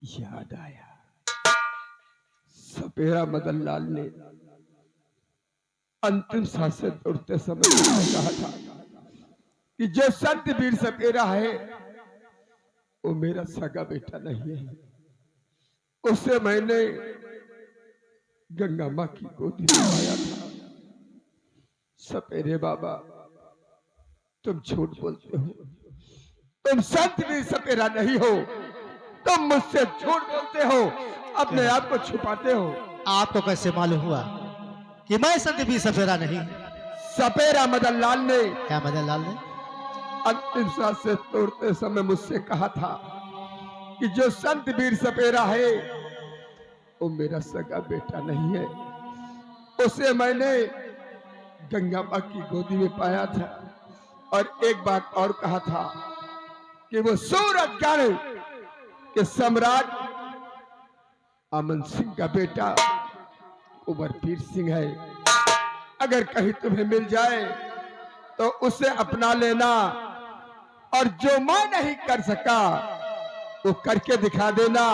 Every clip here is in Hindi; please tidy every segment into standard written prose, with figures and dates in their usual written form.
याद आया, सपेरा मदन लाल ने अंतिम सांस से तोड़ते समय कहा था कि जो संत वीर सपेरा है वो मेरा सगा बेटा नहीं है। उसे मैंने गंगा माँ की गोदी में पाया था। सपेरे बाबा, तुम झूठ बोलते हो, तुम संत वीर सपेरा नहीं हो, तुम मुझसे झूठ बोलते हो, अपने आप को छुपाते हो। आपको कैसे मालूम हुआ कि मैं संत वीर सपेरा नहीं? सपेरा मदन लाल ने क्या मदन लाल ने अंतिम सांस से तोड़ते समय मुझसे कहा था कि जो संत वीर सपेरा है वो मेरा सगा बेटा नहीं है। उसे मैंने गंगा माँ की गोदी में पाया था। और एक बात और कहा था कि वो सूरजगढ़ के सम्राट अमन सिंह का बेटा कुंवरवीर सिंह है। अगर कहीं तुम्हें मिल जाए तो उसे अपना लेना, और जो मैं नहीं कर सका वो करके दिखा देना,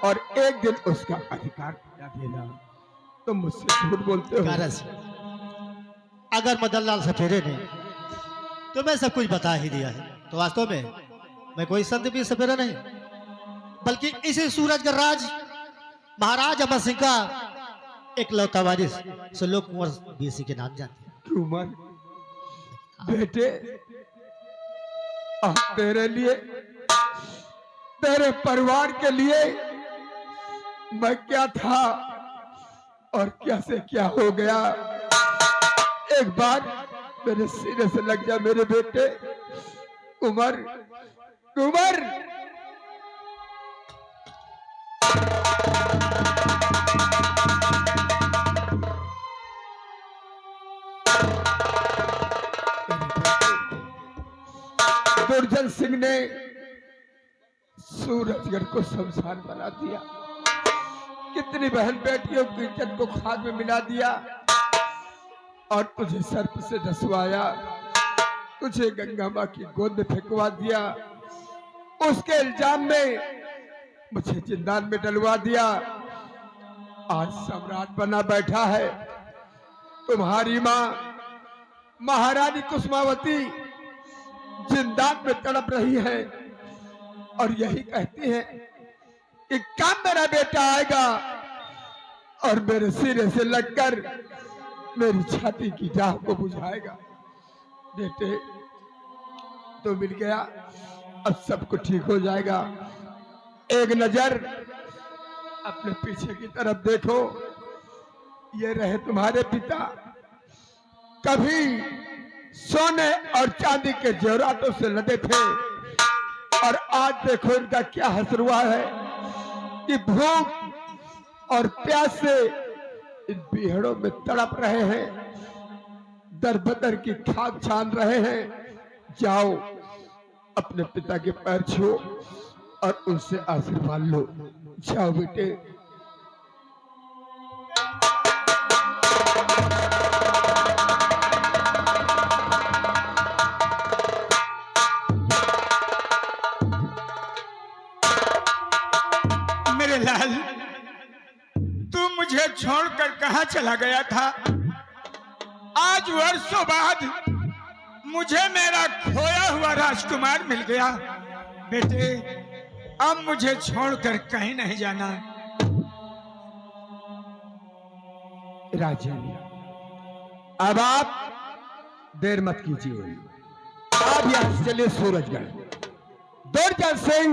और एक दिन उसका अधिकार दिला देना। तुम मुझसे झूठ बोलते हो। कारस, अगर मदन लाल सपेरे ने तुम्हें सब कुछ बता ही दिया है तो वास्तव में मैं कोई संत वीर सपेरा नहीं, बल्कि इसी सूरजगढ़ राज महाराज अमर सिंह का एक लौता वारिस श्लोक कुंवर वीर सिंह के नाम जानते हैं। कुंवर बेटे, अब तेरे लिए, तेरे परिवार के लिए मैं क्या था और क्या से क्या हो गया। एक बार मेरे सीने से लग जा मेरे बेटे। कुंवर, कुंवर, दुर्जन सिंह ने सूरजगढ़ को शमशान बना दिया। कितनी बहन बेटियों की इज्जत को खाद में मिला दिया, और तुझे सर्प से डसवाया, तुझे गंगा माँ की गोद में फेंकवा दिया। उसके इल्जाम में मुझे जिंदान में डलवा दिया। आज सम्राट बना बैठा है। तुम्हारी माँ महारानी कुसुमावती जिंदान में तड़प रही है और यही कहती है कि कब मेरा बेटा आएगा और मेरे सिरे से लगकर मेरी छाती की दाह को बुझाएगा। बेटे, तो मिल गया, अब सब कुछ ठीक हो जाएगा। एक नजर अपने पीछे की तरफ देखो, ये रहे तुम्हारे पिता। कभी सोने और चांदी के जेवरातों से लदे थे, और आज देखो इनका क्या हसर हुआ है कि भूख और प्यास से इन पीहड़ों में तड़प रहे हैं, दर बदर की खाक छान रहे हैं। जाओ, अपने पिता के पैर छुओ और उनसे आशीर्वाद लो। जाओ बेटे। मेरे लाल, तू मुझे छोड़कर कहां चला गया था? आज वर्षों बाद मुझे मेरा खोया हुआ राजकुमार मिल गया। बेटे, अब मुझे छोड़कर कहीं नहीं जाना। राजन, अब आप देर मत कीजिए। आप यहां से चलिए सूरजगढ़। दुर्जन सिंह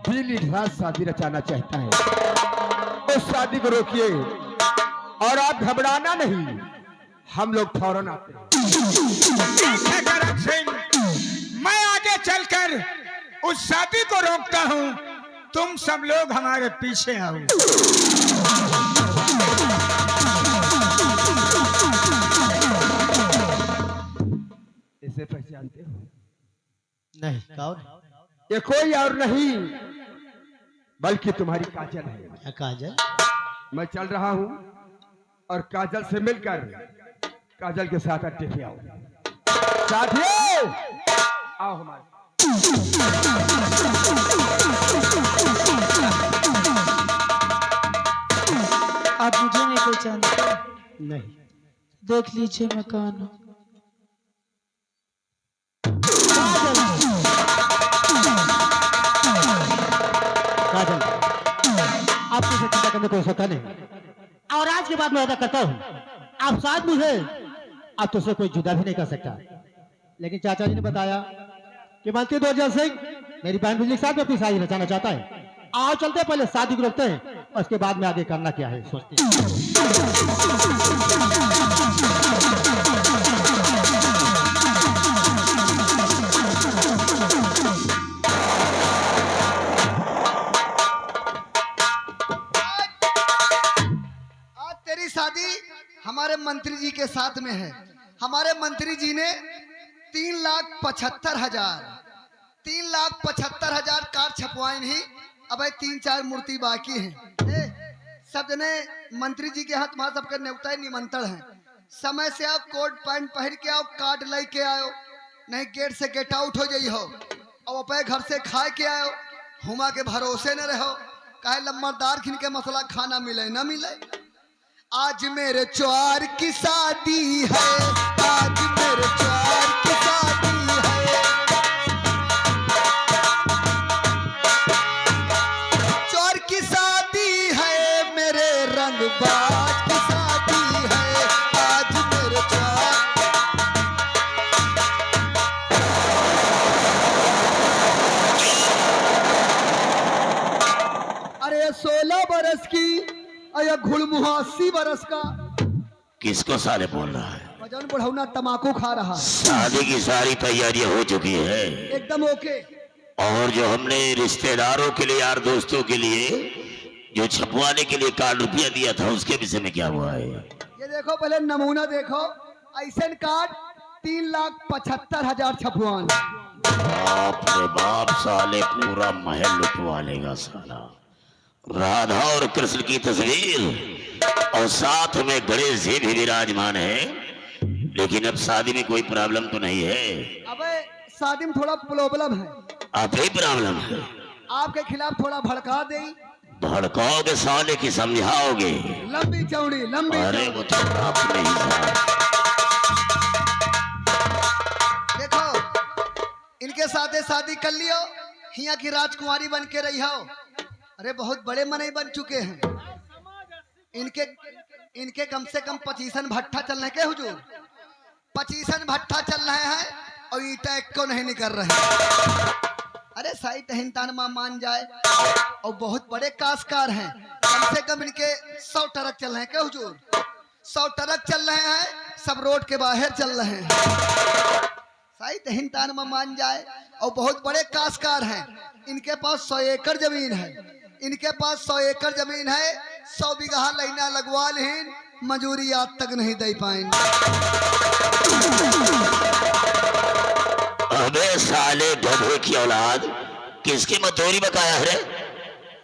दिल्ली रात शादी रचाना चाहता है, उस शादी को रोकिए और आप घबराना नहीं, हम लोग फौरन आते हैं। करण सिंह, मैं आगे चलकर उस शादी को रोकता हूं, तुम सब लोग हमारे पीछे आओ। इसे पहचानते हो? नहीं, कौन? ये कोई और नहीं बल्कि तुम्हारी काजल है। काजल? मैं चल रहा हूं और काजल से मिलकर काजल के साथ अड्डे पे आओ। साथियों, आओ हमारे आप मुझे नहीं पहचानते? नहीं। देख लीजिए मैं कौन हूँ। काजल, काजल, आपको इसे चिंता करने को सोचा नहीं और आज के बाद मैं अदा करता हूँ आप साथ मुझे अब तुझसे कोई जुदा भी नहीं कर सकता। लेकिन चाचा जी ने बताया कि मंत्री दुर्जन सिंह मेरी बहन बिजली के साथ में अपनी शादी रचाना चाहता है। आओ चलते हैं, पहले शादी को रोकते हैं और उसके बाद में आगे करना क्या है सोचते हैं। आज तेरी शादी हमारे मंत्री जी के साथ में है। हमारे मंत्री जी ने 3,75,000 कार्ड छपवाए नहीं। अब 3-4 मूर्ति बाकी हैं। सब जने मंत्री जी के हाथ वहां सबके न्योता निमंत्रण है। समय से आओ, कोट पैंट पहन के आओ, कार्ड लेके आओ, नहीं गेट से गेट आउट हो जाइ हो और अपने घर से खा के आओ। हुमा के भरोसे न रहो, काहे लम्बरदार खिन के मसला खाना मिले न मिले। आज मेरे च्वार की शादी है, आज मेरे च्वार की शादी है। च्वार की शादी है, मेरे रंगबाज की शादी है। आज मेरे च्वार अरे 16 बरस की या घुड़मुहा 80 बरस का किसको साले बोल रहा है? वजन बढ़ौना तमाकू खा रहा। शादी की सारी तैयारियां हो चुकी है एकदम ओके। और जो हमने रिश्तेदारों के लिए, यार दोस्तों के लिए जो छपवाने के लिए कार्ड रुपया दिया था, उसके विषय में क्या हुआ है? ये देखो, पहले नमूना देखो। ऐसे कार्ड 3,75,000 छपवान। बाप रे बाप, साले पूरा महल लुटवा लेगा साला। राधा और कृष्ण की तस्वीर और साथ में गणेश जी भी विराजमान है। लेकिन अब शादी में कोई प्रॉब्लम तो नहीं है? अबे शादी में थोड़ा प्रॉब्लम है। अब ही प्रॉब्लम है? आपके खिलाफ थोड़ा भड़का दे। भड़काओगे साले की समझाओगे? लंबी चौड़ी लंबी अरे चौड़ी। वो तो अपने हिसाब। देखो, इनके साथ शादी कर लियो, हिया की राजकुमारी बन के रही हो। अरे बहुत बड़े मनई बन चुके हैं। इनके कम से कम 25 भट्ठा चल रहे हैं हुजूर। 25 भट्ठा चल रहे हैं और ईटा एक को नहीं निकल रहे। अरे साई टहनतान मां मान जाए। और बहुत बड़े काशकार हैं। कम से कम इनके 100 ट्रक चल रहे हैं क्या हुजूर? 100 ट्रक चल रहे हैं, सब रोड के बाहर चल रहे हैं। साई टहनतान मां मान जाए। और बहुत बड़े काशकार हैं। इनके पास 100 एकड़ जमीन है। इनके पास 100 एकड़ जमीन है। 100 बीघा लाइना लगवा लें, मजूरी आज तक नहीं दे पाएंगे। अबे साले गधे की औलाद, किसकी मजदूरी बकाया है रे?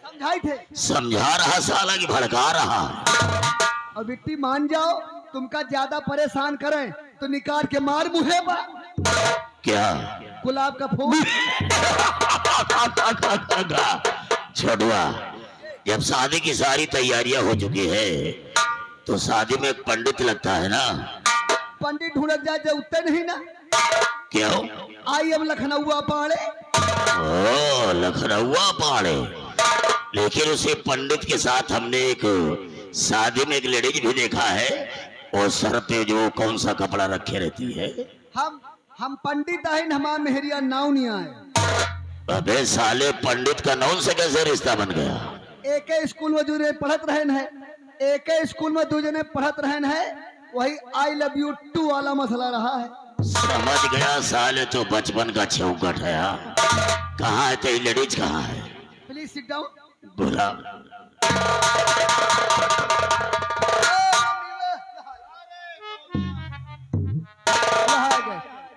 समझाई थे। समझा रहा साला की भड़का रहा? और बिट्टी मान जाओ, तुमका ज्यादा परेशान करें तो निकाल के मार मुहे बा। क्या? गुलाब का फूल। छोटुआ, जब शादी की सारी तैयारियां हो चुकी है तो शादी में एक पंडित लगता है ना? पंडित ढूंढ जाए जो उत्ते नहीं ना। क्यों? आई हम लखनऊ पाड़े। ओ लखनऊ पाड़े। लेकिन उसे पंडित के साथ हमने एक शादी में एक लेडीज भी देखा है, और सर पे जो कौन सा कपड़ा रखे रहती है। हम पंडित आए, हमारा मेहरिया नाव नहीं आए। अबे साले, पंडित का नाम से कैसे रिश्ता बन गया? एक स्कूल में दूसरे पढ़त रहन है। एक स्कूल में दूसरे पढ़त रहन है। वही आई लव यू टू वाला मसला रहा है। समझ गया साले, तो बचपन का चौकट है। कहाँ है तेरी लेडीज, कहाँ है? Please sit down. बोला।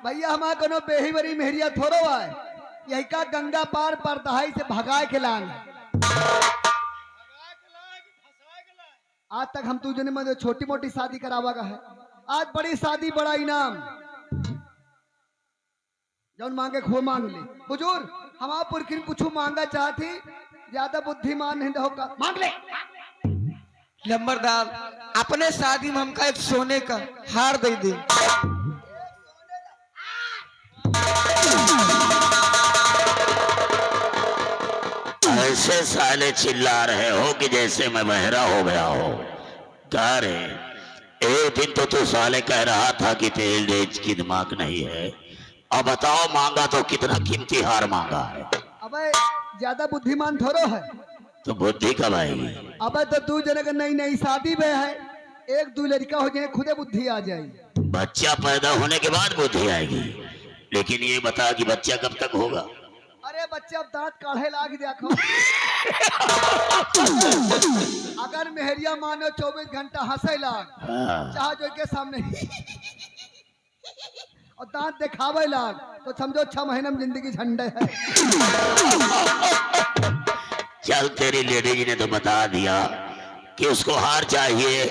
भैया हमारा कोनो बेही बरी मेहरिया थोड़ो है। यही का गंगा पार पर दहाई से भगाए के लान। आज तक हम तुझे में छोटी मोटी शादी करावा का है। आज बड़ी शादी बड़ा इनाम। जौन मांगे खो मांग ले। हुजूर हम आप पुरखिन कुछ मांगा चाहती, ज्यादा बुद्धिमान नहीं होगा, मांग ले। नंबरदार अपने शादी में हमका एक सोने का हार दे दे। ऐसे साले चिल्ला रहे हो कि जैसे मैं बहरा हो गया हो। क्या रे, एक दिन तो तू साले कह रहा था कि तेल रेज की दिमाग नहीं है। अब बताओ मांगा तो कितना कीमती हार मांगा है। अबे ज्यादा बुद्धिमान थोड़ो है। तो बुद्धि कब आएगी? अबे तो तू जनक नई नई शादी में है, एक दो लड़का हो जाए खुदे बुद्धि आ जाएगी। बच्चा पैदा होने के बाद बुद्धि आएगी, लेकिन ये बता कि बच्चा कब तक होगा? अरे बच्चा अब दांत काढ़े लाग देखो। अगर मेहरिया मानो 24 घंटा हंसे लाग, हाँ। चाह जो के सामने और दांत दिखावे लाग, तो समझो 6 महीने में जिंदगी झंडे है। चल तेरी लेडीज ने तो बता दिया कि उसको हार चाहिए।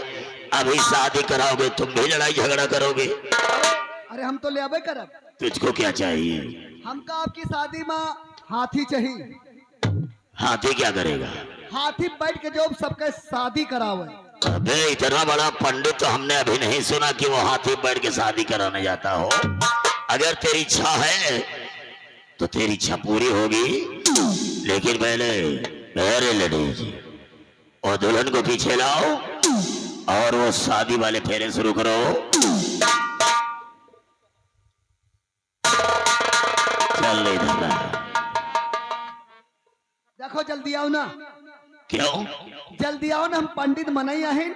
अभी शादी कराओगे तुम भी लड़ाई झगड़ा करोगे। अरे हम तो ले आबे करब। तुझको क्या चाहिए? हमका आपकी शादी में हाथी चाहिए। हाथी क्या करेगा? हाथी बैठ के जो सबके शादी करावे। अबे इतना बड़ा पंडित तो हमने अभी नहीं सुना कि वो हाथी बैठ के शादी कराने जाता हो। अगर तेरी इच्छा है तो तेरी इच्छा पूरी होगी, लेकिन पहले मेरे लेडीज और दुल्हन को पीछे लाओ और वो शादी वाले फेरे शुरू करो। चल इधर। देखो जल्दी आओ ना। क्यों? जल्दी आओ ना, हम पंडित मनाई है,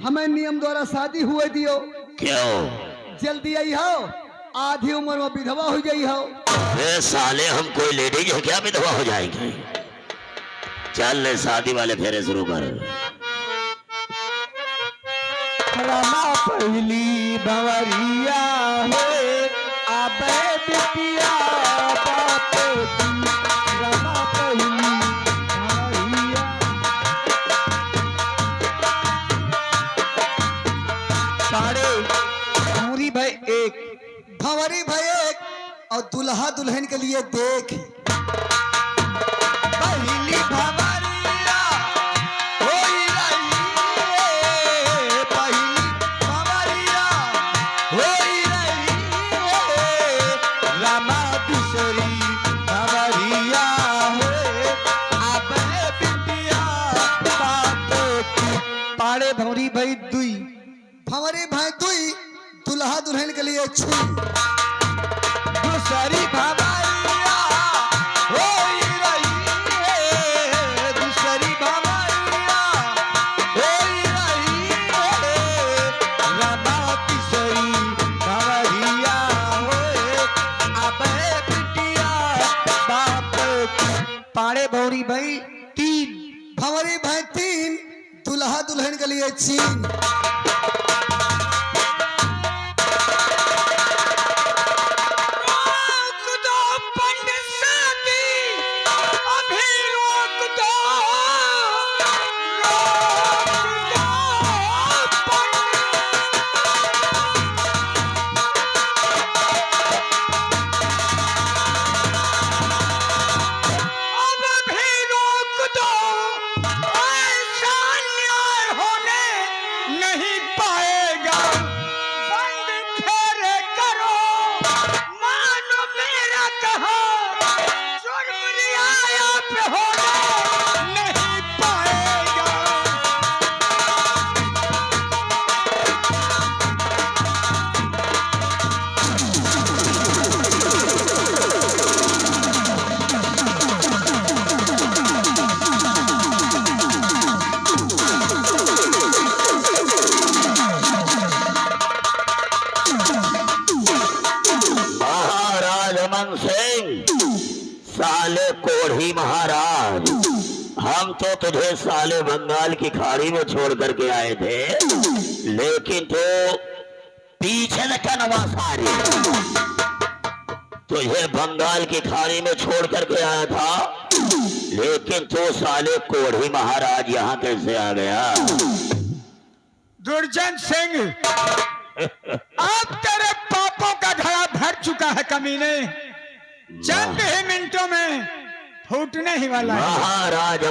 हमें नियम द्वारा शादी हुए दियो। क्यों? जल्दी आई हो, आधी उम्र में विधवा हो जाई हो। अरे साले हम कोई लेडीज हो क्या विधवा हो जाएंगे? चल ले शादी वाले फेरे शुरू कर। रमा पहली भंवरिया है, आबे बिटिया बात की। रमा पहली भंवरिया। साढ़े भंवरी भाई एक, भंवरी भाई एक, और दुल्हा दुल्हन के लिए देख। पहली भंवरिया होई रही है, पहली भंवरिया होई रही है। रमा दूसरी भंवरिया है, आबे बिटिया बात की। पाड़े भंवरी भाई दुई। भंवरी भाई दुई, दुल्हा दुल्हन के लिए छुई। दूसरी भंवरिया होई रही है, दूसरी भंवरिया होई रही है। रमा तीसरी भंवरिया होए, आबे बिटिया बाप की। पाड़े भंवरी भाई तीन। भंवरी भाई तीन, दुल्हा दुल्हन के लिए चीन। नहीं पाएगा। बंद फेरे करो, मानो मेरा कहो, जरूरी आया पे होने नहीं पाएगा। महाराज अमन सिंह, साले कोढ़ी महाराज, हम तो तुझे साले बंगाल की खाड़ी में छोड़ करके आए थे, लेकिन तो पीछे न कनवा सारे तुझे बंगाल की खाड़ी में छोड़ करके आया था, लेकिन तो साले कोढ़ी महाराज यहाँ कैसे आ गया? दुर्जन सिंह, अब तेरे पापों का घड़ा भर चुका है कमीने। चंद ही मिनटों में फूटने ही वाला है। महाराज